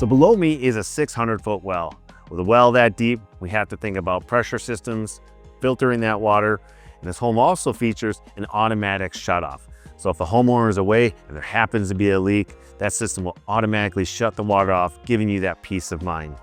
So below me is a 600-foot well. With a well that deep, we have to think about pressure systems, filtering that water, and this home also features an automatic shutoff. So if the homeowner is away and there happens to be a leak, that system will automatically shut the water off, giving you that peace of mind.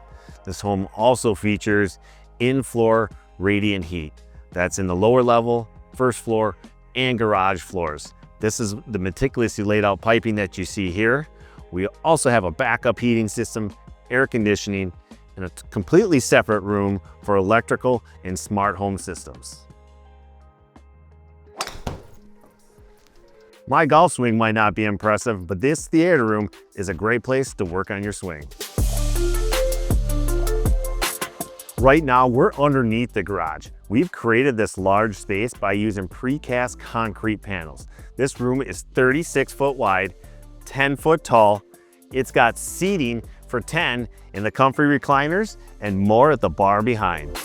This home also features in-floor radiant heat. That's in the lower level, first floor, and garage floors. This is the meticulously laid out piping that you see here. We also have a backup heating system, air conditioning, and a completely separate room for electrical and smart home systems. My golf swing might not be impressive, but this theater room is a great place to work on your swing. Right now, we're underneath the garage. We've created this large space by using precast concrete panels. This room is 36 foot wide, 10 foot tall. It's got seating for 10 in the comfy recliners and more at the bar behind.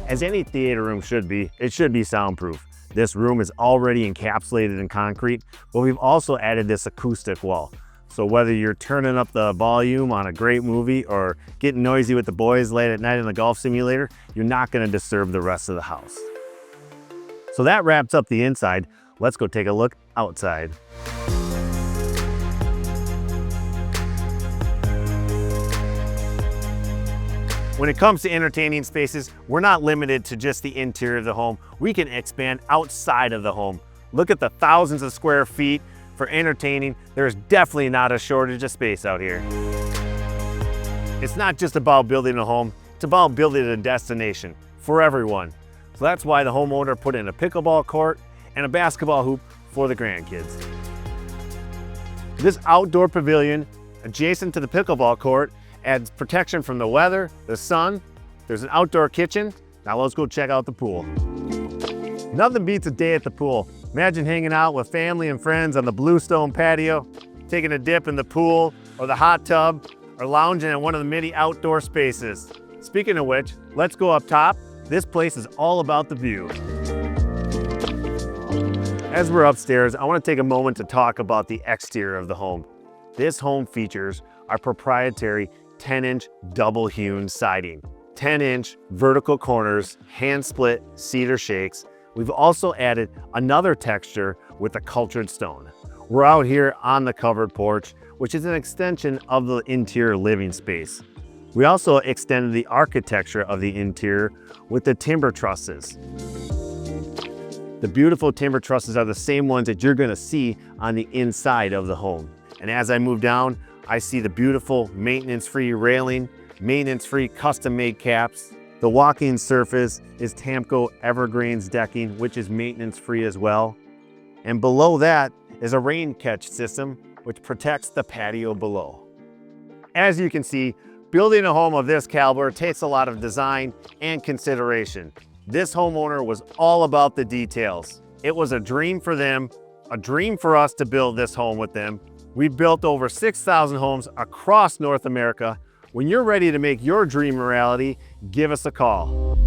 As any theater room should be, it should be soundproof. This room is already encapsulated in concrete, but we've also added this acoustic wall. So whether you're turning up the volume on a great movie or getting noisy with the boys late at night in the golf simulator, you're not going to disturb the rest of the house. So that wraps up the inside. Let's go take a look outside. When it comes to entertaining spaces, we're not limited to just the interior of the home. We can expand outside of the home. Look at the thousands of square feet for entertaining. There's definitely not a shortage of space out here. It's not just about building a home, it's about building a destination for everyone. So that's why the homeowner put in a pickleball court and a basketball hoop for the grandkids. This outdoor pavilion adjacent to the pickleball court adds protection from the weather, the sun. There's an outdoor kitchen. Now let's go check out the pool. Nothing beats a day at the pool. Imagine hanging out with family and friends on the bluestone patio, taking a dip in the pool or the hot tub, or lounging in one of the many outdoor spaces. Speaking of which, let's go up top. This place is all about the view. As we're upstairs, I want to take a moment to talk about the exterior of the home. This home features our proprietary 10-inch double hewn siding, 10-inch vertical corners, hand-split cedar shakes. We've also added another texture with a cultured stone. We're out here on the covered porch, which is an extension of the interior living space. We also extended the architecture of the interior with the timber trusses. The beautiful timber trusses are the same ones that you're gonna see on the inside of the home. And as I move down, I see the beautiful maintenance-free railing, maintenance-free custom-made caps. The walk-in surface is Tamco Evergreens decking, which is maintenance-free as well. And below that is a rain catch system, which protects the patio below. As you can see, building a home of this caliber takes a lot of design and consideration. This homeowner was all about the details. It was a dream for them, a dream for us to build this home with them. We've built over 6,000 homes across North America. When you're ready to make your dream a reality, give us a call.